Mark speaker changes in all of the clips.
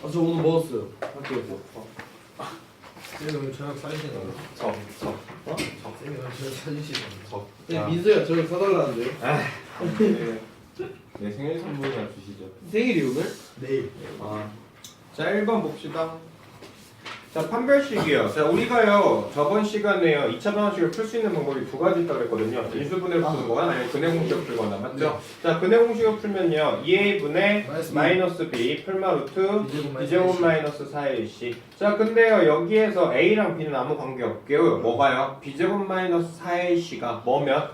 Speaker 1: 아, 저 오늘 먹었어요. 학교에서. 쌤이 오늘 저녁 사주시나요?
Speaker 2: 어?
Speaker 1: 쌤이 오늘 저녁 사주시나요?
Speaker 2: 저.
Speaker 1: 네, 민서야 저녁 사달라는데요?
Speaker 2: 네. 내 생일 선물이나 주시죠.
Speaker 1: 생일이 오늘? 내일.
Speaker 2: 자, 1번 봅시다. 자, 판별식이요. 자, 우리가요, 저번 시간에요, 2차 방정식을 풀 수 있는 방법이 두 가지 있다고 그랬거든요. 인수분해를 푸는 거나 아니면 근해 공식을 풀거나, 맞죠? 자, 근해 공식을 풀면요, 2a분의 마이너스 b 풀마 루트 b제곱 마이너스 4ac. 자, 근데요, 여기에서 a랑 b는 아무 관계 없게요. 뭐가요? b제곱 마이너스 4ac가 뭐면?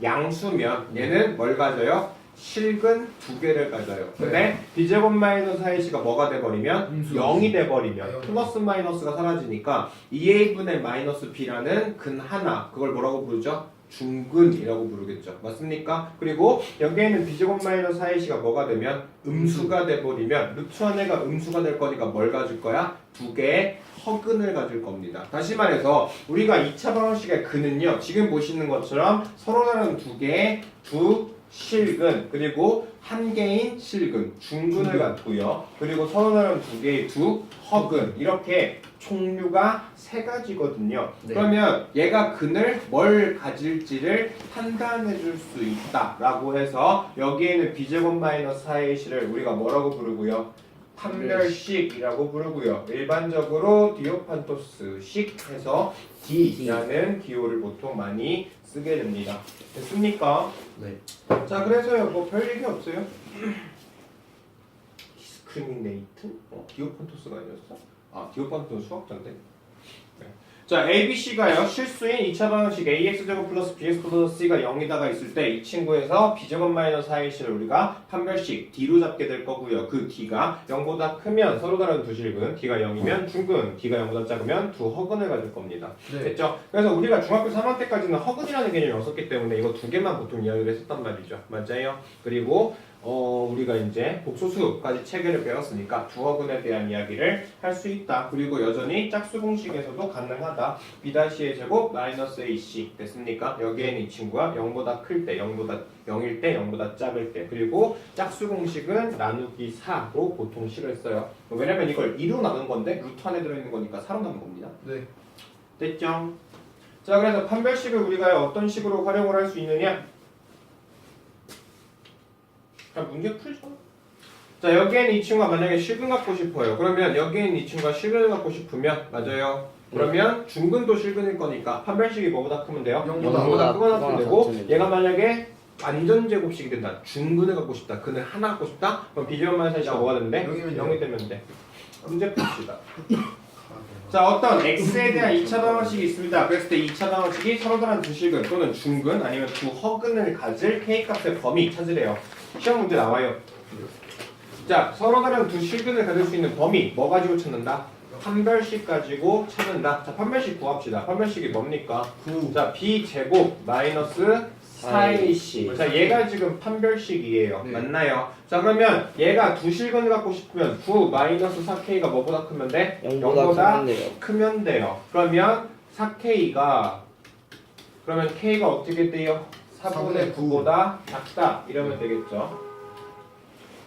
Speaker 2: 양수면 얘는 뭘 가져요? 실근 두 개를 가져요. 근데 b제곱 마이너스 4ac가 뭐가 돼버리면? 0이 돼버리면 플러스 마이너스가 사라지니까 2a분의 마이너스 b라는 근 하나, 그걸 뭐라고 부르죠? 중근이라고 부르겠죠. 맞습니까? 그리고 여기에는 b제곱 마이너스 4ac가 뭐가 되면? 음수가 돼버리면 루트 안에가 음수가 될 거니까 뭘 가질 거야? 두 개의 허근을 가질 겁니다. 다시 말해서 우리가 2차 방정식의 근은요, 지금 보시는 것처럼 서로 다른 두 개의 두 실근, 그리고 한 개인 실근, 중근을 갖고요. 그리고 서로 다른 두 개의 두 허근, 이렇게 종류가 세 가지거든요.
Speaker 1: 네.
Speaker 2: 그러면 얘가 근을 뭘 가질지를 판단해 줄 수 있다라고 해서 여기에는 b제곱 마이너스 4ac를 우리가 뭐라고 부르고요? 판별식이라고 부르고요. 일반적으로 디오판토스식 해서 D라는 기호를 보통 많이 쓰게 됩니다. 됐습니까?
Speaker 1: 네.
Speaker 2: 자, 그래서요, 뭐 별 얘기 없어요. 디스크리미네이트? 디오판토스가 아니었어? 디오판토스 수학자인데. 네. 자, ABC가요, 실수인 2차 방정식 AX제곱 플러스 BX 플러스 C가 0이다가 있을 때 이 친구에서 B제곱 마이너스 4AC를 우리가 판별식 D로 잡게 될 거고요. 그 D가 0보다 크면 서로 다른 두 실근, D가 0이면 중근, D가 0보다 작으면 두 허근을 가질 겁니다.
Speaker 1: 네.
Speaker 2: 됐죠? 그래서 우리가 중학교 3학년 때까지는 허근이라는 개념이 없었기 때문에 이거 두 개만 보통 이야기를 했었단 말이죠. 맞아요? 그리고 우리가 이제 복소수까지 체계를 배웠으니까 두 허근에 대한 이야기를 할 수 있다. 그리고 여전히 짝수 공식에서도 가능하다. B-의 제곱 마이너스 AC 됐습니까? 여기에는 이 친구가 0보다 클 때, 0일 때, 0보다 작을 때. 그리고 짝수 공식은 나누기 4로 보통 식을 써요. 왜냐면 이걸 2로 나눈 건데 루트 안에 들어있는 거니까 4로 나눈 겁니다.
Speaker 1: 네.
Speaker 2: 됐죠? 자, 그래서 판별식을 우리가 어떤 식으로 활용을 할 수 있느냐? 자, 문제 풀죠. 자, 여기에는 이 친구가 만약에 실근 갖고 싶어요. 그러면 여기에는 이 친구가 실근을 갖고 싶으면, 맞아요. 그러면 중근도 실근일 거니까 판별식이 뭐보다 크면 돼요? 0보다 크거나 같으면 되고, 얘가 만약에 완전 제곱식이 된다. 중근을 갖고 싶다. 근을 하나 갖고 싶다. 그럼 비제곱 마이너스 4가 뭐가 되면 돼? 0이 되면 돼. 문제 풉시다. 자, 어떤 x에 대한 2차 방정식이 있습니다. 그랬을 때 2차 방정식이 서로 다른 두 실근 또는 중근 아니면 두 허근을 가질 k값의 범위 찾으래요. 시험 문제 나와요. 자, 서로 다른 두 실근을 가질 수 있는 범위 뭐 가지고 찾는다? 판별식 가지고 찾는다. 자, 판별식 구합시다. 판별식이 뭡니까? 자, b제곱 마이너스 4ac. 자, 얘가 지금 판별식이에요.
Speaker 1: 네.
Speaker 2: 맞나요? 자, 그러면 얘가 두 실근을 갖고 싶으면 9 마이너스 4k가 뭐보다 크면 돼? 0보다 크면 돼요. 그러면 4k가 그러면 k가 어떻게 돼요? 4분의 9보다 작다. 이러면 되겠죠.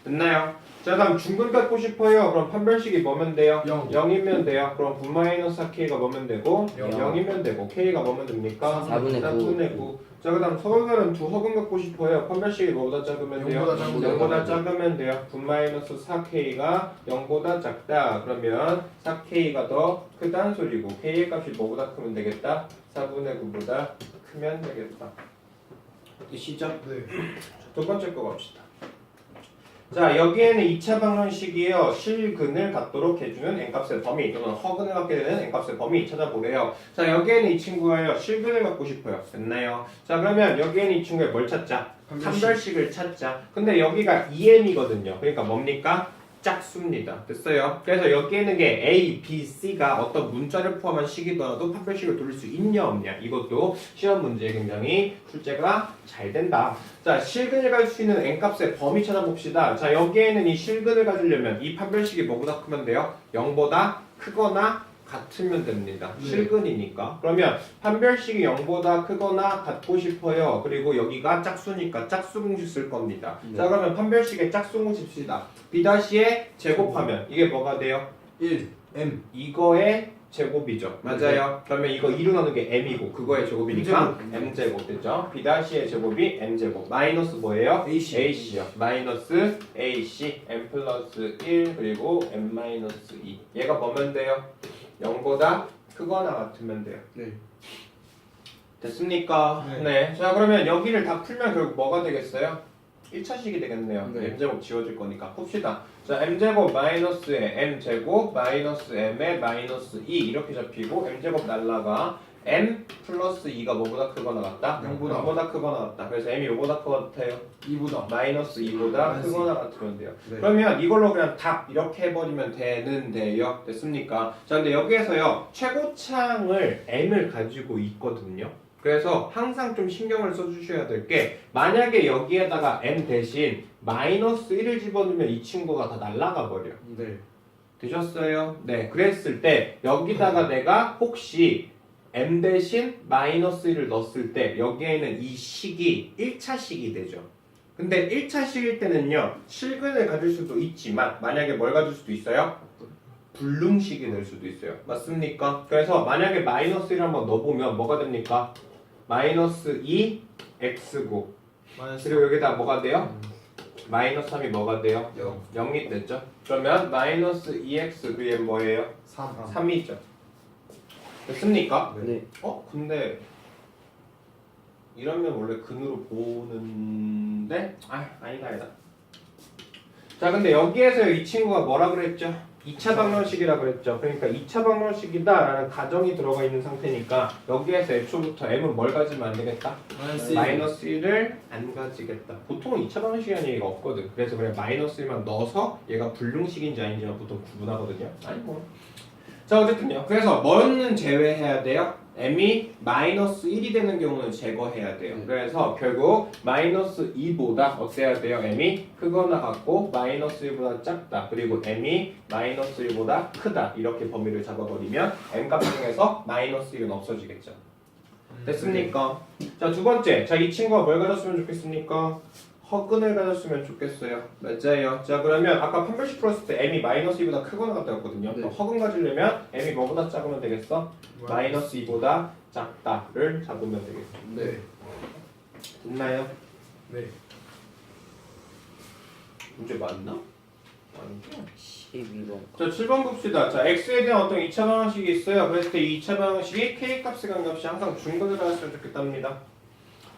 Speaker 2: 됐나요? 자, 다음 중근 갖고 싶어요. 그럼 판별식이 뭐면 돼요?
Speaker 1: 0.
Speaker 2: 0이면 돼요. 그럼 9 마이너스 4k가 뭐면 되고
Speaker 1: 0.
Speaker 2: 0이면 되고 k가 뭐면 됩니까?
Speaker 3: 4분의 9.
Speaker 2: 자, 그 다음 서로 다른 두 허근 갖고 싶어요. 판별식이 뭐보다 작으면 돼요? 0보다 작으면 돼요. 9 마이너스 4k가 0보다 작다. 그러면 4k가 더 크다는 소리고 k의 값이 뭐보다 크면 되겠다? 4분의 9보다 크면 되겠다. 시죠?
Speaker 1: 네.
Speaker 2: 두 번째 거 갑시다. 자, 여기에는 2차 방정식이에요. 실근을 갖도록 해주는 n값의 범위 또는 허근을 갖게 되는 n값의 범위 찾아보래요. 자, 여기에는 이 친구가요. 실근을 갖고 싶어요. 됐나요? 자, 그러면 여기에는 이 친구의 뭘 찾자? 판별식을 찾자. 근데 여기가 2m이거든요. 그러니까 뭡니까? 짝수입니다. 됐어요? 그래서 여기에 있는 게 A, B, C가 어떤 문자를 포함한 식이더라도 판별식을 돌릴 수 있냐 없냐 이것도 시험 문제에 굉장히 출제가 잘 된다. 자, 실근을 가질 수 있는 n값의 범위 찾아봅시다. 자, 여기에는 이 실근을 가지려면 이 판별식이 뭐보다 크면 돼요? 0보다 크거나 같으면 됩니다.
Speaker 1: 네.
Speaker 2: 실근이니까. 그러면 판별식이 0보다 크거나 같고 싶어요. 그리고 여기가 짝수니까 짝수 공식 쓸 겁니다.
Speaker 3: 네.
Speaker 2: 자 그러면 판별식의 짝수 공식 씁시다. B-에 제곱하면 이게 뭐가 돼요?
Speaker 1: 1 M
Speaker 2: 이거의 제곱이죠. 맞아요. 그러면 이거 2로 나누는 게 m이고 그거의 제곱이니까 m제곱 됐죠? B-의 제곱이 m제곱 마이너스 뭐예요?
Speaker 1: AC.
Speaker 2: ac요. 마이너스 ac m 플러스 1 그리고 m 마이너스 2 얘가 뭐면 돼요? 0보다 크거나 같으면 돼요.
Speaker 1: 네.
Speaker 2: 됐습니까?
Speaker 1: 네.
Speaker 2: 네. 자 그러면 여기를 다 풀면 결국 뭐가 되겠어요? 1차식이 되겠네요.
Speaker 1: 네.
Speaker 2: m제곱 지워질 거니까 풉시다. 자 m제곱 마이너스에 m제곱 마이너스 m에 마이너스 2 이렇게 잡히고 m제곱 날라가 m 플러스 2가 뭐보다 크거나 같다? 0보다 크거나 같다. 그래서 m이 5보다 크거나 같아요.
Speaker 1: 2보다
Speaker 2: 마이너스 2보다
Speaker 1: 마이너스
Speaker 2: 크거나 같으면 돼요.
Speaker 1: 네.
Speaker 2: 그러면 이걸로 그냥 답 이렇게 해버리면 되는데요. 됐습니까? 자 근데 여기에서요 최고창을 m을 가지고 있거든요. 그래서 항상 좀 신경을 써주셔야 될 게 만약에 여기에다가 m 대신 마이너스 1을 집어넣으면 이 친구가 다 날아가 버려.
Speaker 1: 네.
Speaker 2: 되셨어요? 네. 그랬을 때 여기다가 내가 혹시 m 대신 마이너스 1을 넣었을 때 여기에는 이 식이 1차식이 되죠. 근데 1차식일 때는요 실근을 가질 수도 있지만 만약에 뭘 가질 수도 있어요? 불능식이 될 수도 있어요. 맞습니까? 그래서 만약에 마이너스 1을 한번 넣어보면 뭐가 됩니까? 마이너스 2 x고 그리고 여기다 뭐가 돼요? 마이너스 3이 뭐가 돼요? 0이 됐죠? 그러면 마이너스 2x 그게 뭐예요?
Speaker 1: 3
Speaker 2: 3이죠. 됐습니까?
Speaker 3: 네.
Speaker 2: 근데 이러면 원래 근으로 보는데 아니다. 자 근데 여기에서 이 친구가 뭐라 그랬죠? 2차 방정식이라 그랬죠. 그러니까 2차 방정식이다 라는 가정이 들어가 있는 상태니까 여기에서 애초부터 m은 뭘 가지면 안 되겠다? 마이너스 1을 안 가지겠다. 보통은 2차 방정식이라는 얘기가 없거든. 그래서 그냥 마이너스 1만 넣어서 얘가 불능식인지 아닌지만 보통 구분하거든요. 아니고. 자 어쨌든요. 그래서 뭐는 제외해야 돼요? m이 마이너스 1이 되는 경우는 제거해야 돼요. 그래서 결국 마이너스 2보다 어때야 돼요? m이 크거나 같고 마이너스 1보다 작다. 그리고 m이 마이너스 1보다 크다. 이렇게 범위를 잡아버리면 m값 중에서 마이너스 1은 없어지겠죠. 됐습니까? 자 두 번째. 자 이 친구가 뭘 가졌으면 좋겠습니까? 허근을 가졌으면 좋겠어요. 맞아요. 자 그러면 아까 판별식 풀었을 때 m이 마이너스 2보다 크거나 같다 했거든요.
Speaker 1: 네.
Speaker 2: 허근 가지려면 m이 뭐보다 작으면 되겠어? 마이너스 2보다 작다를 잡으면 되겠죠.
Speaker 1: 네.
Speaker 2: 됐나요?
Speaker 1: 네.
Speaker 2: 문제 맞나? 아니죠.
Speaker 3: 12번.
Speaker 2: 자 7번 봅시다. 자 x에 대한 어떤 2차 방정식이 있어요. 그랬을 때 이 2차 방정식이 k값에 관계없이 항상 중근을 가졌으면 좋겠답니다.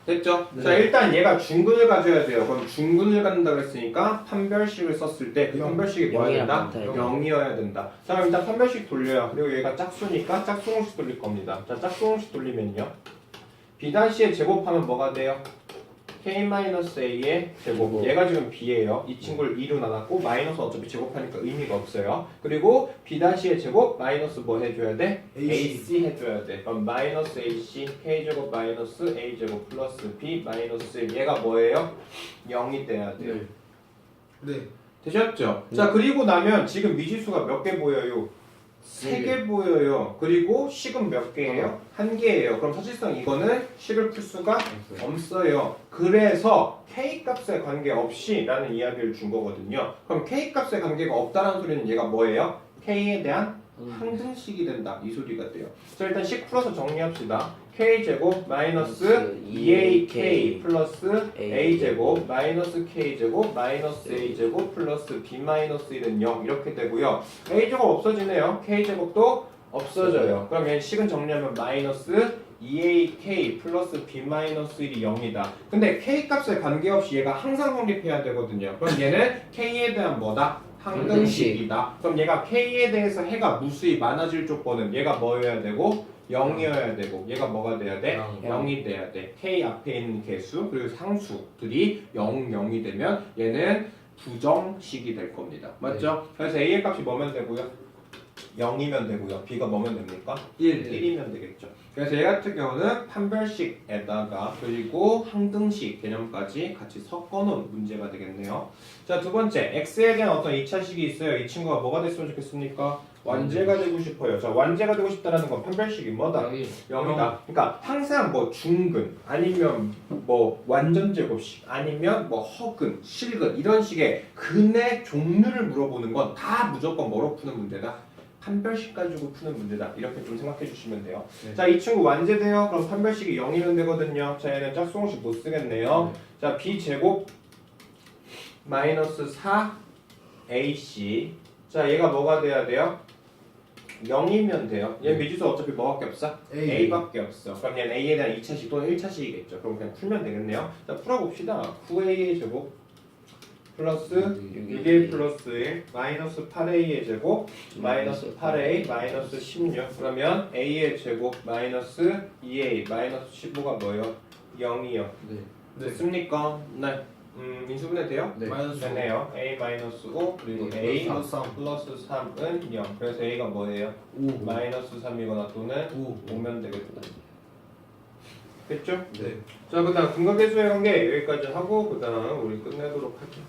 Speaker 2: 됐죠?
Speaker 1: 네.
Speaker 2: 자 일단 얘가 중근을 가져야 돼요. 그럼 중근을 갖는다 그랬으니까 판별식을 썼을 때 그
Speaker 1: 영.
Speaker 2: 판별식이 뭐야 된다?
Speaker 3: 0이랑
Speaker 2: 0이어야 된다. 자 그럼 일단 판별식 돌려요. 그리고 얘가 짝수니까 짝수공식 돌릴 겁니다. 자 짝수공식 돌리면요. B-의 제곱하면 뭐가 돼요? K-A의 제곱. 얘가 지금 B예요. 이 친구를 2로 나눴고 마이너스 어차피 제곱하니까 의미가 없어요. 그리고 B-의 제곱 마이너스 뭐 해줘야 돼? AC 해줘야 돼. 그럼 마이너스 AC K제곱 마이너스 A제곱 플러스 B 마이너스 1. 얘가 뭐예요? 0이 돼야 돼요.
Speaker 1: 네.
Speaker 2: 되셨죠? 자 그리고 나면 지금 미지수가 몇 개 보여요? 3개 보여요. 그리고 식은 몇 개예요? 1개예요. 그럼 사실상 이거는 식을 풀 수가 없어요. 그래서 K값에 관계없이 라는 이야기를 준 거거든요. 그럼 K값에 관계가 없다는 소리는 얘가 뭐예요? K에 대한 항등식이 된다. 이 소리가 돼요. 자 일단 식 풀어서 정리합시다. K제곱 마이너스 2AK 플러스 A제곱 마이너스 K제곱 마이너스 A제곱 플러스 B 마이너스 1은 0 이렇게 되고요. A제곱 없어지네요. K제곱도 없어져요. 그럼 얘 식은 정리하면 마이너스 2AK 플러스 B 마이너스 1이 0이다. 근데 K값에 관계없이 얘가 항상 성립해야 되거든요. 그럼 얘는 K에 대한 뭐다? 항등식이다. 그럼 얘가 K에 대해서 해가 무수히 많아질 조건은 얘가 뭐여야 되고? 0이어야 되고 얘가 뭐가 돼야 돼? 0이 돼야 돼. K 앞에 있는 개수 그리고 상수들이 0, 0이 되면 얘는 부정식이 될 겁니다. 맞죠? 그래서 A의 값이 뭐면 되고요? 0이면 되고요. b가 뭐면 됩니까?
Speaker 1: 1.
Speaker 2: 1이면 되겠죠. 그래서 얘 같은 경우는 판별식에다가 그리고 항등식 개념까지 같이 섞어놓은 문제가 되겠네요. 자, 두 번째, x에 대한 어떤 2차식이 있어요. 이 친구가 뭐가 됐으면 좋겠습니까? 완제가 되고 싶어요. 자, 완제가 되고 싶다라는 건 판별식이 뭐다? 0이다. 그러니까 항상 뭐 중근 아니면 뭐 완전 제곱식 아니면 뭐 허근, 실근 이런 식의 근의 종류를 물어보는 건 다 무조건 뭐로 푸는 문제다? 판별식 가지고 푸는 문제다. 이렇게 좀 생각해 주시면 돼요.
Speaker 1: 네.
Speaker 2: 자, 이 친구 완제돼요. 그럼 판별식이 0이면 되거든요. 자, 얘는 짝수공식 못 쓰겠네요. 자, b제곱 마이너스 4ac. 자, 얘가 뭐가 돼야 돼요? 0이면 돼요. 얘 미지수 어차피 뭐밖에 없어? A밖에 없어. 그럼 얘는 A에 대한 2차식 또는 1차식이겠죠. 그럼 그냥 풀면 되겠네요. 자, 풀어봅시다. 9A의 제곱 플러스 6A 플러스 1 마이너스 8A의 제곱 마이너스 8A 마이너스 16 그러면 A의 제곱 마이너스 2A 마이너스 15가 뭐예요? 0이요.
Speaker 1: 네.
Speaker 2: 됐습니까? 네. 인수분해 돼요?
Speaker 1: 네. 마이너스
Speaker 2: 되네요. A 마이너스 5 그리고
Speaker 1: 네,
Speaker 2: A
Speaker 1: 플러스 3.
Speaker 2: 플러스 3은 0. 그래서 A가 뭐예요?
Speaker 1: 5.
Speaker 2: 마이너스 3이거나 또는
Speaker 1: 5.
Speaker 2: 5면 되겠다. 됐죠?
Speaker 1: 네.
Speaker 2: 자, 그 다음 근각계수의 관계 여기까지 하고 그 다음 우리 끝내도록 할게요.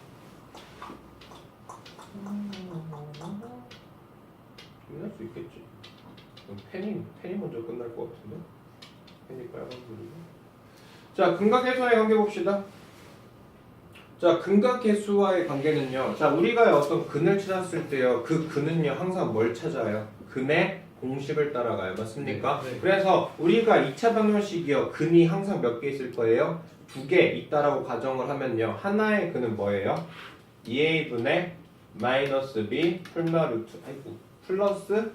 Speaker 2: 끝낼 수 있겠지. 그럼 펜이 먼저 끝날 것 같은데? 펜이 빨간불이고. 자, 근각계수의 관계 봅시다. 자, 근각계수와의 관계는요. 자, 우리가 어떤 근을 찾았을 때요. 그 근은요 항상 뭘 찾아요? 근의 공식을 따라가요. 맞습니까?
Speaker 1: 네.
Speaker 2: 그래서 우리가 2차 방정식이요. 근이 항상 몇 개 있을 거예요? 2개 있다라고 가정을 하면요. 하나의 근은 뭐예요? 2a분의 마이너스 b 풀마 루트 아이고 플러스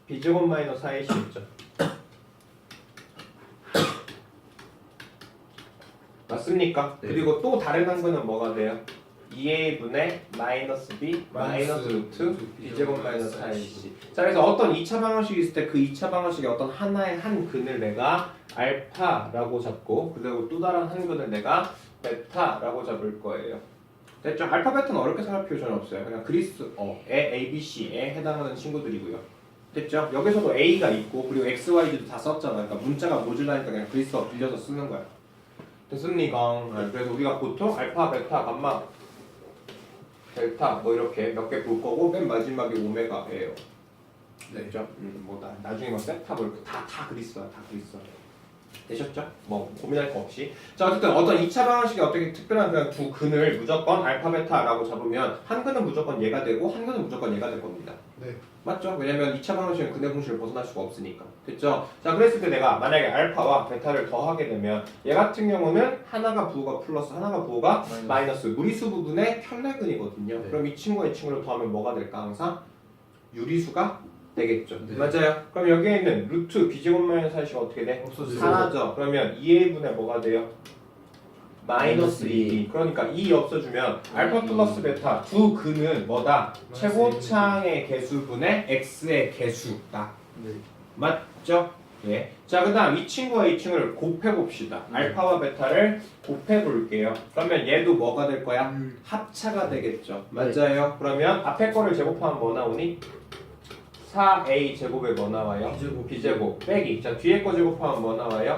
Speaker 2: b제곱 마이너스 4ac 있죠. 맞습니까?
Speaker 1: 네.
Speaker 2: 그리고 또 다른 한 근은 뭐가 돼요? 2a분의 마이너스 b 마이너스 루트 b제곱 마이너스 4ac. 자, 그래서 어떤 2차 방정식이 있을 때 그 2차 방정식의 어떤 하나의 한 근을 내가 알파라고 잡고 그리고 또 다른 한 근을 내가 베타라고 잡을 거예요. 됐죠? 알파 베타는 어렵게 생각할 필요 전혀 없어요. 그냥 그리스어에 ABC에 해당하는 친구들이고요. 됐죠? 여기서도 A가 있고 그리고 X, Y, Z도 다 썼잖아. 그러니까 문자가 모질라니까 그냥 그리스어 빌려서 쓰는 거야. 됐습니까? 네, 그래서 우리가 보통 알파, 베타, 감마, 델타 뭐 이렇게 몇 개 볼 거고 맨 마지막에 오메가예요. 됐죠? 뭐 나중에 뭐 세타 뭐 이렇게 다 그리스어야. 다 그리스어. 되셨죠? 뭐 고민할 거 없이. 자, 어쨌든 어떤 2차 방정식이 어떻게 특별한 그냥 두 근을 무조건 알파, 베타라고 잡으면 한 근은 무조건 얘가 되고 한 근은 무조건 얘가 될 겁니다.
Speaker 1: 네.
Speaker 2: 맞죠? 왜냐면 2차 방정식은 근의 공식을 벗어날 수가 없으니까. 됐죠? 자, 그랬을 때 내가 만약에 알파와 베타를 더하게 되면 얘 같은 경우는 하나가 부호가 플러스 하나가 부호가 마이너스 무리수 부분의 편례근이거든요.
Speaker 1: 네.
Speaker 2: 그럼 이 친구와 이 친구를 더하면 뭐가 될까? 항상 유리수가 되겠죠.
Speaker 1: 네.
Speaker 2: 맞아요. 그럼 여기에 있는 루트 b제곱 마이너스 4가 어떻게 돼?
Speaker 1: 없어지죠.
Speaker 2: 사라져. 그러면 2a분의 뭐가 돼요? 마이너스 2. 그러니까 2 없어주면 알파 플러스 베타 두 근은 뭐다? 최고창의 개수분의 x의 개수다.
Speaker 1: 네.
Speaker 2: 맞죠? 예. 자, 그 다음 이 친구와 이 친구를 곱해봅시다. 알파와 베타를 곱해볼게요. 그러면 얘도 뭐가 될 거야? 합차가 되겠죠. 맞아요. 그러면 앞에 거를 제곱하면 뭐 나오니? 4a 제곱에 뭐 나와요?
Speaker 1: B제곱.
Speaker 2: b제곱 빼기. 자, 뒤에 거 제곱하면 뭐 나와요?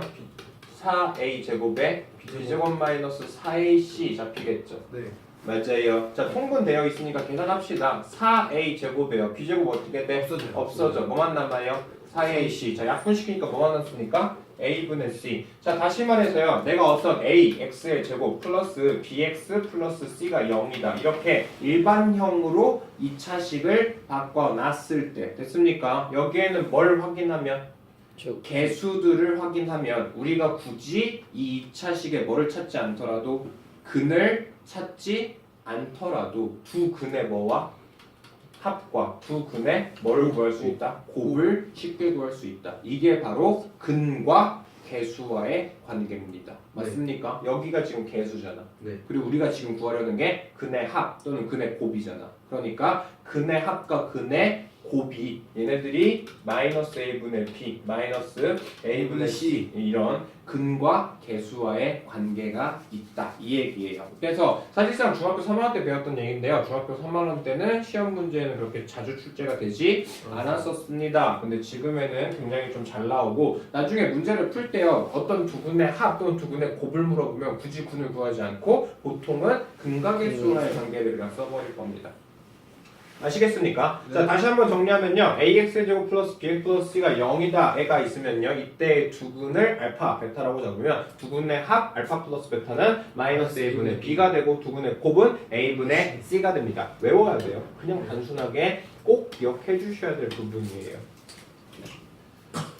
Speaker 2: 4a 제곱에 b제곱 마이너스 4ac 잡히겠죠.
Speaker 1: 네.
Speaker 2: 맞아요. 자, 통분되어 있으니까 계산합시다. 4a 제곱이에요. b제곱 어떻게 돼?
Speaker 1: 없어져요.
Speaker 2: 없어져. 뭐만 남아요? 4ac. 자, 약분시키니까 뭐만 남습니까? a분의 c. 자, 다시 말해서요. 내가 어떤 a, x의 제곱 플러스 bx 플러스 c가 0이다. 이렇게 일반형으로 2차식을 바꿔놨을 때 됐습니까? 여기에는 뭘 확인하면? 개수들을 확인하면 우리가 굳이 이 2차식에 뭐를 찾지 않더라도 근을 찾지 않더라도 두 근의 뭐와 합과 두 근의 뭐를 구할 수 있다? 곱을 쉽게 구할 수 있다. 이게 바로 근과 개수와의 관계입니다. 맞습니까? 여기가 지금 개수잖아.
Speaker 1: 네.
Speaker 2: 그리고 우리가 지금 구하려는 게 근의 합 또는 근의 곱이잖아. 그러니까 근의 합과 근의 곱이 얘네들이 마이너스 a분의 b 마이너스 a분의 c 이런 근과 계수와의 관계가 있다 이 얘기예요. 그래서 사실상 중학교 3학년 때 배웠던 얘기인데요. 중학교 3학년 때는 시험 문제는 그렇게 자주 출제가 되지 않았었습니다. 근데 지금에는 굉장히 좀 잘 나오고 나중에 문제를 풀 때요. 어떤 두 근의 합 또는 두 근의 곱을 물어보면 굳이 근을 구하지 않고 보통은 근과 계수와의 관계를 그냥 써버릴 겁니다. 아시겠습니까?
Speaker 1: 네.
Speaker 2: 자 다시 한번 정리하면요 ax제곱 플러스 bx 플러스 c가 0이다 애가 있으면요 이때 두 근을 알파 베타라고 잡으면 두 근의 합 알파 플러스 베타는 마이너스 a분의 b가 되고 두 근의 곱은 a분의 c가 됩니다. 외워야 돼요. 그냥 단순하게 꼭 기억해 주셔야 될 부분이에요.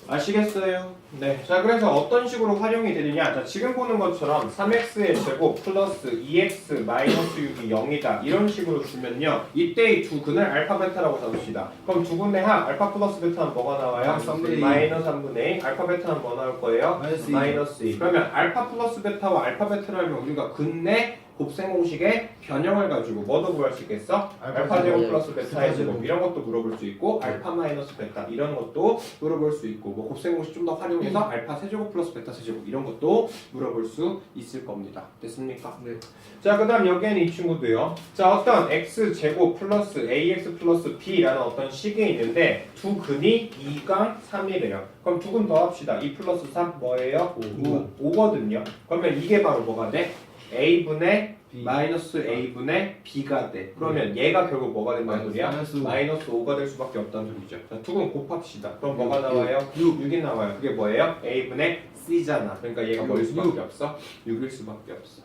Speaker 2: 아시겠어요? 네. 자, 그래서 어떤 식으로 활용이 되느냐? 자, 지금 보는 것처럼 3x의 제곱 플러스 2x 마이너스 6이 0이다. 이런 식으로 주면요. 이때의 두 근을 알파 베타라고 잡읍시다. 그럼 두 근의 합 알파 플러스 베타는 뭐가 나와요? 마이너스 3분의 2. 알파 베타는 뭐 나올 거예요? 마이너스 2. 그러면 알파 플러스 베타와 알파 베타를 하면 우리가 근내 곱셈 공식의 변형을 가지고 뭐도 구할 수 있겠어? 알파 제곱 플러스 베타의 제곱 이런 것도 물어볼 수 있고 알파 마이너스 베타 이런 것도 물어볼 수 있고 뭐 곱셈 공식 좀 더 활용해서 알파 세제곱 플러스 베타 세제곱 이런 것도 물어볼 수 있을 겁니다. 됐습니까?
Speaker 1: 네.
Speaker 2: 자, 그 다음 여기에는 이 친구도요. 자, 어떤 x 제곱 플러스 ax 플러스 b라는 어떤 식이 있는데 두 근이 2강 3이래요. 그럼 두 근 더 합시다. 2 플러스 3 뭐예요? 5거든요. 그러면 이게 바로 뭐가 돼? a분의
Speaker 1: B.
Speaker 2: 마이너스 a분의 b가 돼. 그러면 얘가 결국 뭐가 된다는 소리야? 마이너스 5가 될 수밖에 없다는 소리죠. 자, 두 근 곱합시다. 그럼 뭐가 나와요? 6이 나와요. 그게 뭐예요? a분의 c잖아. 그러니까 얘가 뭐일 수밖에 없어? 6일 수밖에 없어.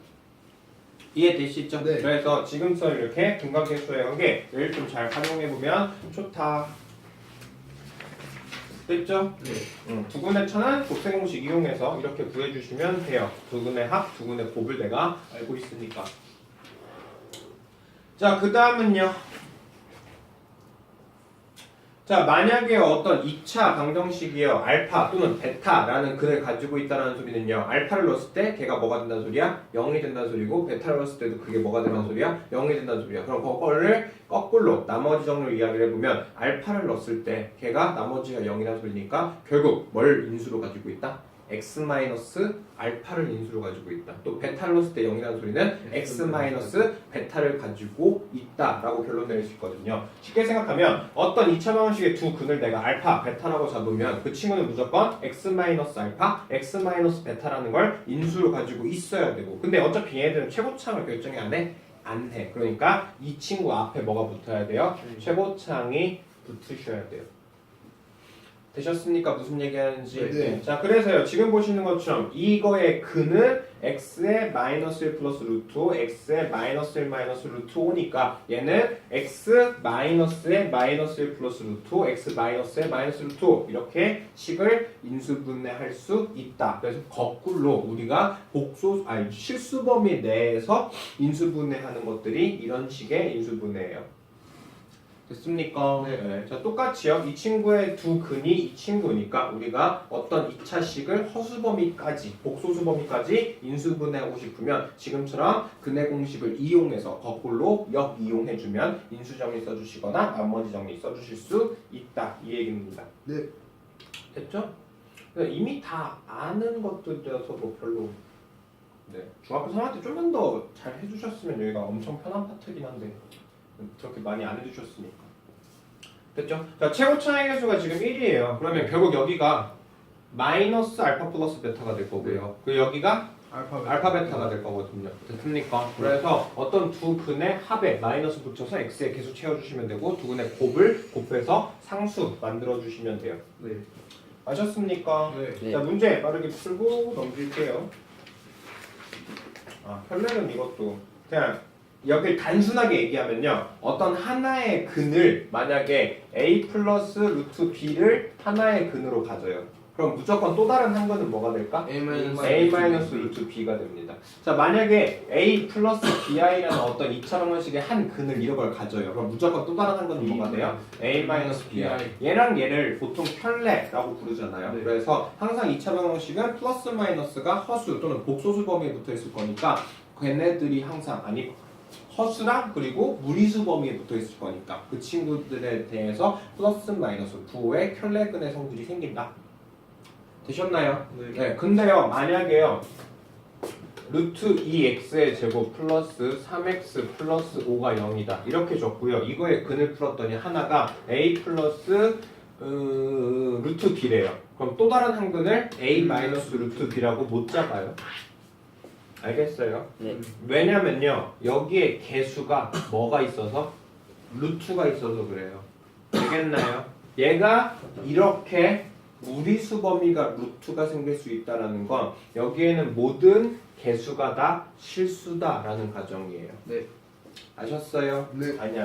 Speaker 2: 이해되시죠?
Speaker 1: 네.
Speaker 2: 그래서 지금처럼 이렇게 근각계수의 관계를 좀 잘 활용해보면 좋다. 됐죠?
Speaker 1: 네.
Speaker 2: 두 근의 차는 곱셈 공식 이용해서 이렇게 구해주시면 돼요. 두 근의 합, 두 근의 곱을 내가 알고 있으니까. 자, 그 다음은요. 자, 만약에 어떤 2차 방정식이요 알파 또는 베타라는 근을 가지고 있다는 소리는요 알파를 넣었을 때 걔가 뭐가 된다는 소리야? 0이 된다는 소리고 베타를 넣었을 때도 그게 뭐가 된다는 소리야? 0이 된다는 소리야. 그럼 그거를 거꾸로 나머지 정리를 이야기를 해보면 알파를 넣었을 때 걔가 나머지가 0이라는 소리니까 결국 뭘 인수로 가지고 있다? x 마이너스 알파를 인수로 가지고 있다. 또 베타를 넣었을 때 0이라는 소리는 x 마이너스 베타를 가지고 있다라고 결론 내릴 수 있거든요. 쉽게 생각하면 어떤 2차 방정식의 두 근을 내가 알파, 베타라고 잡으면 그 친구는 무조건 x 마이너스 알파, x 마이너스 베타라는 걸 인수로 가지고 있어야 되고 근데 어차피 얘네들은 최고차항을 결정이 안 해? 안 해. 그러니까 이 친구 앞에 뭐가 붙어야 돼요? 최고차항이 붙으셔야 돼요. 되셨습니까? 무슨 얘기하는지.
Speaker 1: 네.
Speaker 2: 자, 그래서요. 지금 보시는 것처럼 이거의 근은 x의 마이너스 1 플러스 루트 5, x의 마이너스 1 마이너스 루트 5니까 얘는 x 마이너스의 마이너스 1 플러스 루트 5, x 마이너스의 마이너스 루트 5 이렇게 식을 인수분해할 수 있다. 그래서 거꾸로 우리가 실수 범위 내에서 인수분해하는 것들이 이런 식의 인수분해예요. 됐습니까?
Speaker 1: 네.
Speaker 2: 자, 똑같이요. 이 친구의 두 근이 이 친구니까 우리가 어떤 2차식을 허수범위까지, 복소수범위까지 인수분해하고 싶으면 지금처럼 근의 공식을 이용해서 거꾸로 역이용해주면 인수정리 써주시거나 나머지 정리 써주실 수 있다. 이 얘기입니다.
Speaker 1: 네.
Speaker 2: 됐죠? 이미 다 아는 것들이어서 뭐 별로 중학교 3학년 때 좀만 더 잘 해주셨으면 여기가 엄청 편한 파트긴 한데 그렇게 많이 안 해주셨으니까. 됐죠? 자, 최고 차항 계수가 지금 1이에요. 그러면 결국 여기가 마이너스 알파 플러스 베타가 될 거고요. 그리고 여기가 알파 베타가 될 거거든요. 됐습니까? 그래서 어떤 두 근의 합에 마이너스 붙여서 x에 계수 채워주시면 되고 두 근의 곱을 곱해서 상수 만들어주시면 돼요.
Speaker 1: 네.
Speaker 2: 아셨습니까?
Speaker 1: 네.
Speaker 2: 자, 문제 빠르게 풀고 넘길게요. 편례는 이것도 그냥 여기 단순하게 얘기하면요 어떤 하나의 근을 만약에 a 플러스 루트 b를 하나의 근으로 가져요. 그럼 무조건 또 다른 한 근은 뭐가 될까? a 마이너스 루트 b가 됩니다. 자, 만약에 a 플러스 bi라는 어떤 2차 방정식의 한 근을 이런 걸 가져요. 그럼 무조건 또 다른 한 근은 뭐가 돼요? a 마이너스 bi. 얘랑 얘를 보통 편례라고 부르잖아요.
Speaker 1: 네.
Speaker 2: 그래서 항상 2차 방정식은 플러스 마이너스가 허수 또는 복소수 범위에 붙어 있을 거니까 걔네들이 항상 허수랑 그리고 무리수 범위에 붙어 있을 거니까 그 친구들에 대해서 플러스 마이너스 부호의 켤레근의 성질이 생긴다. 되셨나요? 네. 근데요 만약에요 루트 2x의 제곱 플러스 3x 플러스 5가 0이다 이렇게 줬고요. 이거의 근을 풀었더니 하나가 a 플러스 루트 b래요. 그럼 또 다른 한 근을 a 마이너스 루트 b라고 못 잡아요. 알겠어요?
Speaker 3: 네.
Speaker 2: 왜냐면요 여기에 개수가 뭐가 있어서 루트가 있어서 그래요. 알겠나요? 얘가 이렇게 무리수 범위가 루트가 생길 수 있다라는 건 여기에는 모든 개수가 다 실수다라는 가정이에요.
Speaker 1: 네.
Speaker 2: 아셨어요?
Speaker 1: 네.
Speaker 2: 아니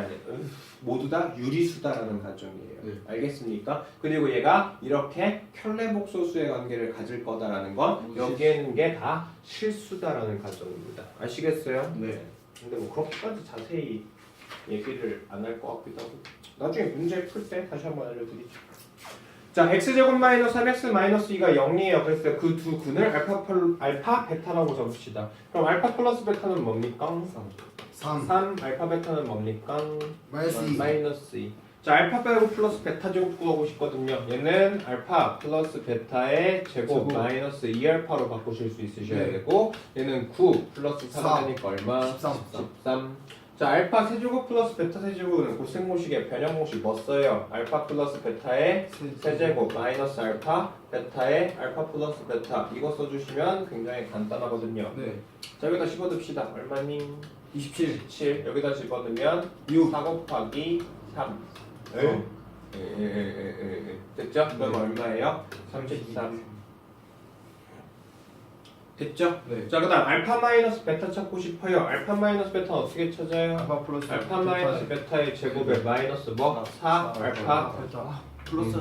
Speaker 2: 모두 다 유리수다라는 가정이에요.
Speaker 1: 네.
Speaker 2: 알겠습니까? 그리고 얘가 이렇게 켤레복소수의 관계를 가질 거다라는 건 여기에는 게 다 실수다라는 가정입니다. 아시겠어요?
Speaker 1: 네.
Speaker 2: 근데 뭐 그렇게까지 자세히 얘기를 안 할 것 같기도 하고 나중에 문제 풀 때 다시 한번 알려드리죠. 자, x제곱 마이너스 3x 마이너스 2가 0이에요. 그래서 그 두 근을 알파 베타라고 적읍시다. 그럼 알파 플러스 베타는 뭡니까? 3 알파 베타는 뭡니까? 마이너스 2. 자, 알파 빼고 플러스 베타 제곱 구하고 싶거든요. 얘는 알파 플러스 베타의 제곱 마이너스 2알파로 바꾸실 수 있으셔야
Speaker 1: 네.
Speaker 2: 되고 얘는 9 플러스 3되니까 얼마? 13. 자, 알파 세제곱 플러스 베타 세제곱은 고생공식의 변형공식 뭐 써요? 알파 플러스 베타의 세제곱 마이너스 알파 베타의 알파 플러스 베타 이거 써주시면 굉장히 간단하거든요.
Speaker 1: 네.
Speaker 2: 자, 여기다 집어듭시다. 얼마니?
Speaker 1: 27.
Speaker 2: 7. 여기다 집어넣으면
Speaker 1: 6.
Speaker 2: 4 곱하기 3. 됐죠? 그럼 얼마예요? 33. 됐죠?
Speaker 1: 네.
Speaker 2: 자, 그 다음 알파 마이너스 베타 찾고 싶어요. 알파 마이너스 베타는 어떻게 찾아요?
Speaker 1: 알파 플러스
Speaker 2: 알파 마이너스 베타의 제곱에 마이너스 뭐? 4 알파
Speaker 1: 플러스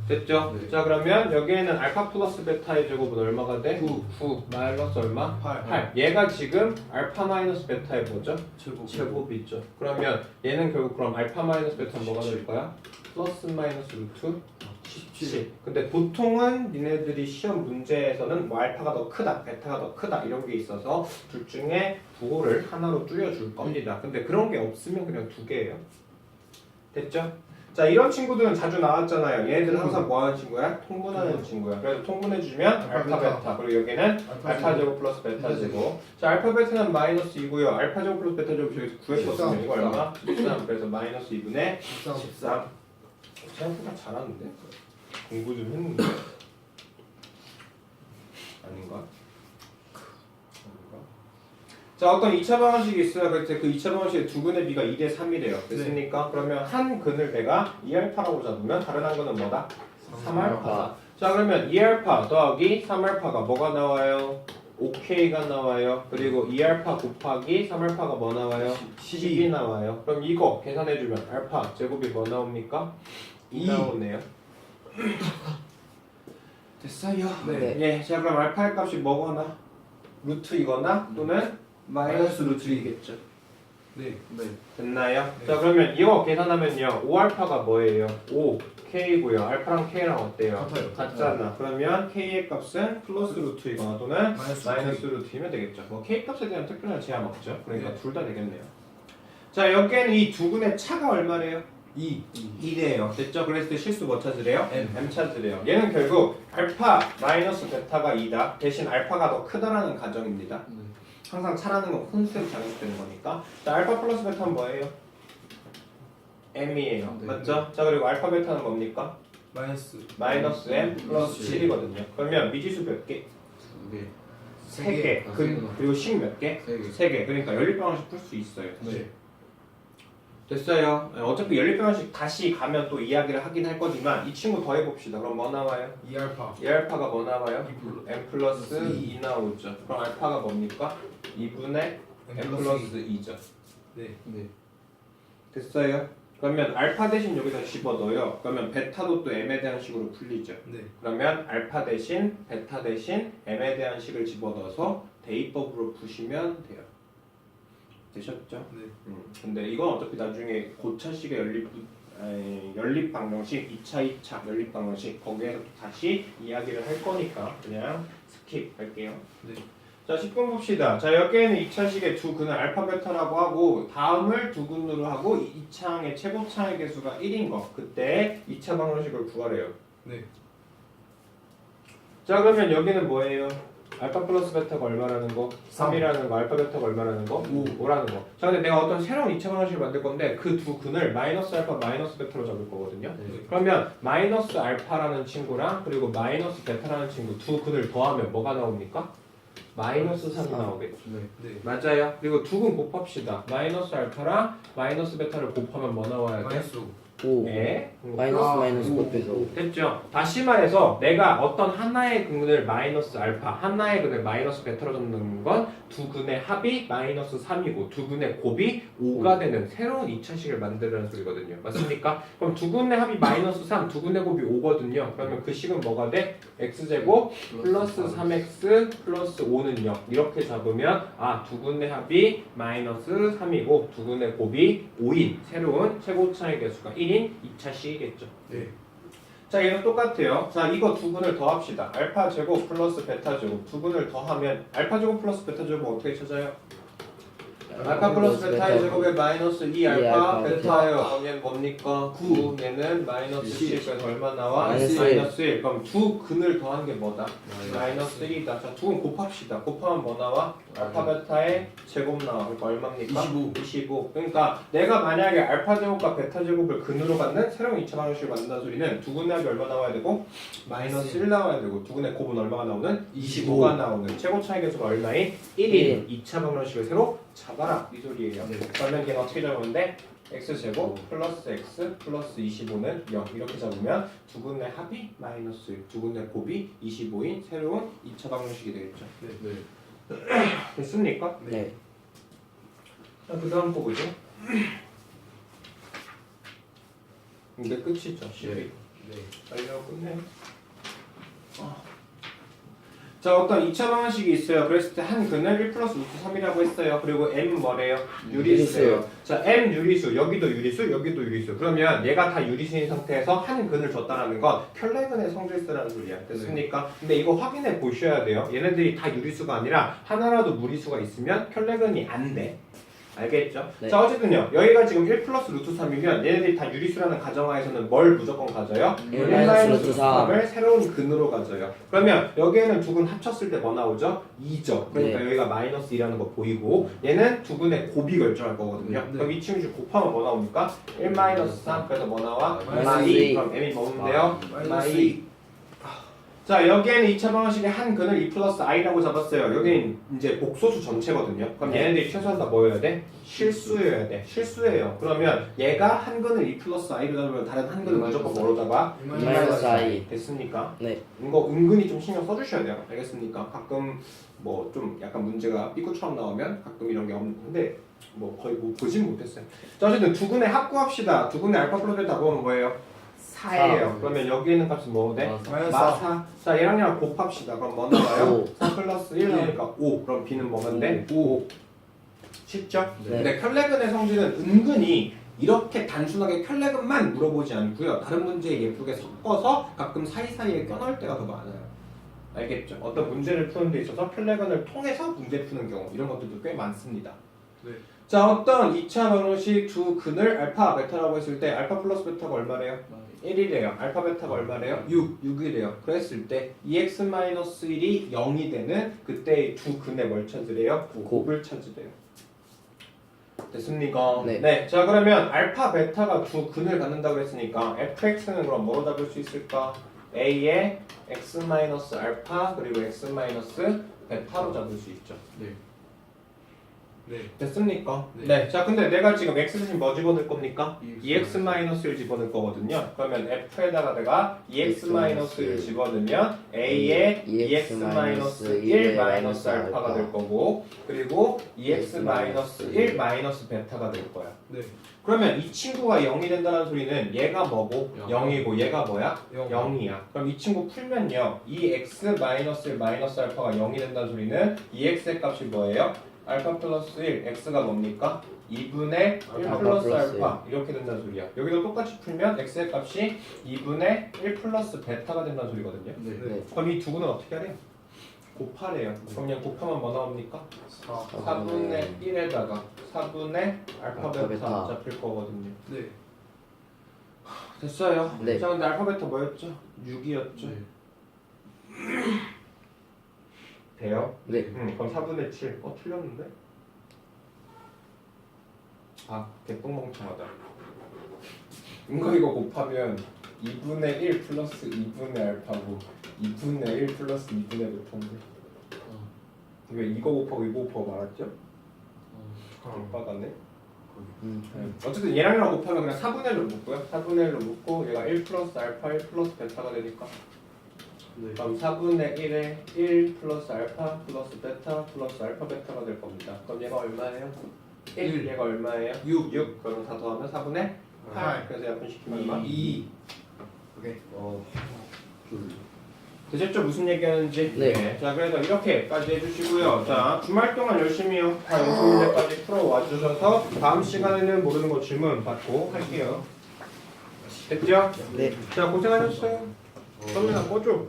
Speaker 2: 됐죠?
Speaker 1: 네.
Speaker 2: 자, 그러면 여기에는 알파 플러스 베타의 제곱은 얼마가 돼?
Speaker 1: 9.
Speaker 2: 9 마이너스 얼마?
Speaker 1: 8.
Speaker 2: 8. 얘가 지금 알파 마이너스 베타의 뭐죠?
Speaker 1: 제곱.
Speaker 2: 제곱이 있죠. 그러면 얘는 결국 그럼 알파 마이너스 베타는 뭐가 될 거야? 플러스 마이너스 루트 17. 근데 보통은 니네들이 시험 문제에서는 뭐 알파가 더 크다, 베타가 더 크다 이런 게 있어서 둘 중에 부호를 하나로 줄여줄 겁니다. 근데 그런 게 없으면 그냥 두 개예요. 됐죠? 자, 이런 친구들은 자주 나왔잖아요. 얘네들은 항상 뭐 하는 친구야? 통분하는 친구야. 그래서 통분해주면 알파 베타. 그리고 여기는 알파 제곱 플러스 베타 제곱. 자, 알파 베타는 마이너스 2고요. 알파 제곱 플러스 베타 제곱 여기서 구했거든요. 이거 얼마? 13. 그래서 마이너스 2분의 13. 생각보다 잘하는데? 공부 좀 했는데? 아닌가? 자, 어떤 2차 방정식이 있어요. 그래서 그 2차 방정식의 두 근의 비가 2대 3이래요. 됐습니까? 그러면 한 근을 내가 2알파라고 잡으면 다른 한 근은 뭐다? 3알파. 자, 그러면 2알파 더하기 3알파가 뭐가 나와요? 5K가 나와요. 그리고 2알파 곱하기 3알파가 뭐 나와요? 10이 나와요. 그럼 이거 계산해주면 알파 제곱이 뭐 나옵니까? 2 나오네요. 됐어요?
Speaker 1: 네.
Speaker 2: 예, 자 그럼 알파의 값이 뭐거나 루트이거나 또는 마이너스 루트이겠죠.
Speaker 1: 네. 네.
Speaker 2: 됐나요?
Speaker 1: 네.
Speaker 2: 자 그러면 이거 계산하면요 5알파가 뭐예요? 5K고요. 알파랑 K랑 어때요?
Speaker 1: 같아요.
Speaker 2: 같잖아. 그러면 K의 값은 플러스 루트이거나 또는 마이너스 루트이면 되겠죠. 뭐 K 값에 대한 특별한 제한 없죠. 그러니까
Speaker 1: 네.
Speaker 2: 둘 다 되겠네요. 자 여기에는 이 두 근의 차가 얼마래요?
Speaker 1: 2.
Speaker 2: 2래요. 됐죠? 그랬을 때 실수 뭐 찾으래요?
Speaker 1: M.
Speaker 2: M 찾으래요. 얘는 결국 알파 마이너스 베타가 2다. 대신 알파가 더 크다라는 가정입니다.
Speaker 1: 네.
Speaker 2: 항상 차라는 건 혼수로 작용되는 거니까. 자, 알파 플러스 베타는 뭐예요? M이에요.
Speaker 1: 네.
Speaker 2: 맞죠? 자, 그리고 알파 베타는 뭡니까?
Speaker 1: 마이너스
Speaker 2: M 플러스 7이거든요. 그러면 미지수 몇 개?
Speaker 1: 네.
Speaker 2: 3개. 그리고 식 몇 개? 3개. 그러니까 연립방정식 풀 수 있어요.
Speaker 1: 네.
Speaker 2: 됐어요. 어차피 연립방정식 다시 가면 또 이야기를 하긴 할 거지만 이 친구 더 해봅시다. 그럼 뭐 나와요?
Speaker 1: 2알파.
Speaker 2: 2알파가 뭐 나와요?
Speaker 1: 2
Speaker 2: M 플러스
Speaker 1: 플러스
Speaker 2: 2 나오죠. 그럼 알파가 뭡니까? 2분의 M 플러스 2죠.
Speaker 1: 네. 네.
Speaker 2: 됐어요? 그러면 알파 대신 여기다 집어넣어요. 그러면 베타도 또 M에 대한 식으로 풀리죠.
Speaker 1: 네.
Speaker 2: 그러면 알파 대신 베타 대신 M에 대한 식을 집어넣어서 대입법으로 푸시면 돼요. 되셨죠?
Speaker 1: 네.
Speaker 2: 근데 이건 어차피 나중에 고차식의 연립 방정식 2차 연립 방정식 거기에서 또 다시 이야기를 할 거니까 그냥 스킵 할게요.
Speaker 1: 네.
Speaker 2: 자 10번 봅시다. 자 여기에는 2차식의 두 근을 알파 베타라고 하고 다음을 두 근으로 하고 2차항의 최고차항의 개수가 1인 거. 그때 2차 방정식을 구하래요.
Speaker 1: 네.
Speaker 2: 자 그러면 여기는 뭐예요? 알파 플러스 베타가 얼마라는 거?
Speaker 1: 3.
Speaker 2: 3이라는 거, 알파 베타가 얼마라는 거? 5라는 거. 자 근데 내가 어떤 새로운 2차 방정식을 만들 건데 그 두 근을 마이너스 알파 마이너스 베타로 잡을 거거든요.
Speaker 1: 네.
Speaker 2: 그러면 마이너스 알파라는 친구랑 그리고 마이너스 베타라는 친구 두 근을 더하면 뭐가 나옵니까? 마이너스 3이 나오겠죠.
Speaker 1: 네.
Speaker 2: 맞아요. 그리고 두 근 곱합시다. 마이너스 알파랑 마이너스 베타를 곱하면 뭐 나와야 돼?
Speaker 1: 마이너스
Speaker 3: 5
Speaker 2: 네.
Speaker 3: 마이너스 곱해서
Speaker 2: 됐죠? 다시 말해서 내가 어떤 하나의 근을 마이너스 알파, 하나의 근을 마이너스 베타로 잡는 건 두 근의 합이 마이너스 3이고 두 근의 곱이 5가 되는 새로운 2차식을 만들라는 소리거든요. 맞습니까? 그럼 두 근의 합이 마이너스 3, 두 근의 곱이 5거든요. 그러면 그 식은 뭐가 돼? x제곱 플러스 3x 플러스 5는 0. 이렇게 잡으면 두 근의 합이 마이너스 3이고 두 근의 곱이 5인 새로운 최고차의 개수가 1인 2차식이겠죠.
Speaker 1: 네.
Speaker 2: 자 얘는 똑같아요. 자 이거 두 근을 더합시다. 알파 제곱 플러스 베타 제곱 두 근을 더하면 알파 제곱 플러스 베타 제곱 어떻게 찾아요? 알파 플러스 베타의 제곱에 마이너스 2 알파
Speaker 3: 알파,
Speaker 2: 베타예요. 그럼 얘는 뭡니까? 9. 얘는 마이너스 10. 그래서 얼마 나와?
Speaker 3: 마이너스
Speaker 2: 1. 그럼 두 근을 더한 게 뭐다? 마이너스 1이다. 자, 두 근 곱합시다. 곱하면 뭐 나와? 알파 베타의 제곱 나와. 그러니까 얼마입니까? 25. 그러니까 내가 만약에 알파 제곱과 베타 제곱을 근으로 갖는 새로운 2차 방정식을 만든다는 소리는 두 근의 합이 얼마 나와야 되고? 마이너스 1 나와야 되고 두 근의 곱은 얼마가 나오는? 25가 나오는 최고 차이 개수가 얼마인? 1인 2차 방정식을 새로 잡아라 이 소리예요.
Speaker 1: 네.
Speaker 2: 그러면 걔는 어떻게 잡으면 돼? x제곱 플러스 x 플러스 25는 0 이렇게 잡으면 두 근의 합이 마이너스 1, 두 근의 곱이 25인 새로운 2차 방정식이 되겠죠.
Speaker 1: 네.
Speaker 2: 됐습니까?
Speaker 3: 네
Speaker 2: 자, 그 다음 거 보죠. 이게 끝이죠. 12.
Speaker 1: 네.
Speaker 2: 빨리 하고 끝내. 자 어떤 2차 방정식이 있어요. 그랬을 때 한 근을 1 플러스 루트 3이라고 했어요. 그리고 m 뭐래요? 유리수예요. 자 m 유리수 여기도 유리수 여기도 유리수. 그러면 얘가 다 유리수인 상태에서 한 근을 줬다라는 건 켤레근의 성질수라는 소리야. 됐습니까? 근데 이거 확인해 보셔야 돼요. 얘네들이 다 유리수가 아니라 하나라도 무리수가 있으면 켤레근이 안 돼. 알겠죠?
Speaker 3: 네.
Speaker 2: 자 어쨌든요 여기가 지금 1 플러스 루트 3이면 얘네들이 다 유리수라는 가정하에서는 뭘 무조건 가져요?
Speaker 3: 1
Speaker 2: 1
Speaker 3: 마이너스 루트 3
Speaker 2: 3을 새로운 근으로 가져요. 그러면 여기에는 두 근 합쳤을 때 뭐 나오죠? 2죠. 그러니까
Speaker 3: 네.
Speaker 2: 여기가 마이너스 2라는 거 보이고 얘는 두 근의 곱이 결정할 거거든요.
Speaker 1: 네.
Speaker 2: 그럼 이 친구 중 곱하면 뭐 나옵니까? 1 마이너스 3 그래서 뭐 나와?
Speaker 3: 마이너스
Speaker 2: 2
Speaker 3: 2.
Speaker 2: 그럼 m이 뭐는데요?
Speaker 1: 마이너스
Speaker 2: 2. 자 여기에는 2차 방정식의 한 근을 2 플러스 i라고 잡았어요. 여기는 이제 복소수 전체거든요. 그럼 얘네들이 최소한 다 뭐여야 돼? 실수여야 돼. 실수예요. 그러면 얘가 한 근을 2 플러스 i로 잡으면 다른 한 근을 무조건 뭐로 잡아?
Speaker 3: 마이너스 i
Speaker 2: 됐습니까?
Speaker 3: 네
Speaker 2: 이거 은근히 좀 신경 써주셔야 돼요. 알겠습니까? 가끔 뭐 좀 약간 문제가 삐꾸처럼 나오면 가끔 이런 게 없는데 뭐 거의 뭐 보진 못했어요. 자 어쨌든 두 근의 합구합시다. 두 근의 알파 플러스 베타 보면 뭐예요? 4예요. 그러면 여기 있는 값은 뭐 돼?
Speaker 1: 마이너스
Speaker 2: 마4. 자 얘랑 얘랑 곱합시다. 그럼 뭐 나와요?
Speaker 3: 5
Speaker 2: 4 플러스 1 나오니까 5. 그럼 b는 뭐면 돼? 5. 쉽죠?
Speaker 3: 네.
Speaker 2: 근데 켤레근의 성질은 은근히 이렇게 단순하게 켤레근만 물어보지 않고요. 다른 문제에 예쁘게 섞어서 가끔 사이사이에 껴넣을 때가 더 많아요. 알겠죠? 어떤 문제를 푸는 데 있어서 켤레근을 통해서 문제 푸는 경우 이런 것들도 꽤 많습니다.
Speaker 1: 네.
Speaker 2: 자 어떤 2차 방정식 두 근을 알파 베타라고 했을 때 알파 플러스 베타가 얼마래요? 1이래요. 알파 베타가 얼마래요? 6이래요. 그랬을 때 2x-1이 0이 되는 그때 두 근의 뭘 찾으래요? 곱을 찾으래요. 됐습니까?
Speaker 3: 네.
Speaker 2: 자 그러면 알파 베타가 두 근을 갖는다고 했으니까 fx는 그럼 뭐로 잡을 수 있을까? a의 x-알파 그리고 x-베타로 잡을 수 있죠.
Speaker 1: 네.
Speaker 2: 됐습니까?
Speaker 1: 네.
Speaker 2: 자 근데 내가 지금 x 대신 뭐 집어넣을 겁니까?
Speaker 1: EX
Speaker 2: 2x-1을 집어넣을 거거든요. 그러면 f에다가 내가 2x-1을 집어넣으면 a의 2x-1 마이너스 알파가 될 거고 그리고 2x-1 마이너스 베타가 될 거야.
Speaker 1: 네.
Speaker 2: 그러면 이 친구가 0이 된다는 소리는 얘가 뭐고?
Speaker 1: 0.
Speaker 2: 0이고 얘가 뭐야?
Speaker 1: 0.
Speaker 2: 0이야. 그럼 이 친구 풀면요. 이 x 마이너스 알파가 0이 된다는 소리는 이 x의 값이 뭐예요? 알파 플러스 1, x가 뭡니까? 2분의 1
Speaker 3: 알파
Speaker 2: 플러스
Speaker 3: 플러스
Speaker 2: 알파 이렇게 된다는 소리야. 여기도 똑같이 풀면 x의 값이 2분의 1 플러스 베타가 된다는 소리거든요.
Speaker 1: 네.
Speaker 3: 네.
Speaker 2: 그럼 이 두 근은 어떻게 하래요? 곱하래요. 그럼 그냥 곱하면 뭐 나옵니까?
Speaker 1: 4.
Speaker 2: 4분의 1에다가 4분의 알파 베타
Speaker 3: 베타.
Speaker 2: 잡힐 거거든요.
Speaker 1: 네.
Speaker 2: 됐어요.
Speaker 3: 네.
Speaker 2: 자, 근데 알파 베타 뭐였죠? 6이었죠.
Speaker 1: 네.
Speaker 2: 돼요?
Speaker 3: 네.
Speaker 2: 그럼 4분의 7. 틀렸는데? 아, 개똥멍청하다. 이거 곱하면 2분의 1 플러스 2분의 알파고 2분의 1 플러스 2분의 베타인데 왜 이거 곱하고 이거 곱하고 말았죠? 못 어쨌든 얘랑 얘랑 곱하면 그냥 4분의 1로 묶고요. 4분의 1로 묶고 얘가 1 플러스 알파 1 플러스 베타가 되니까
Speaker 1: 네.
Speaker 2: 그럼 4분의 1에 1 플러스 알파 플러스 베타 플러스 알파 베타가 될 겁니다. 그럼 얘가 얼마예요? 1. 얘가 얼마예요? 6. 그럼 다 더하면 4분의 8. 그래서 약분시키면 얼마?
Speaker 1: 2. 오케이.
Speaker 2: 되셨죠? 무슨 얘기하는지?
Speaker 3: 네.
Speaker 2: 자, 그래서 이렇게까지 해주시고요. 자, 주말 동안 열심히요. 다 연습 문제까지 풀어와 주셔서 다음 시간에는 모르는 거 질문 받고 할게요. 됐죠?
Speaker 3: 네.
Speaker 2: 자, 고생하셨어요. 선민아, 꺼줘.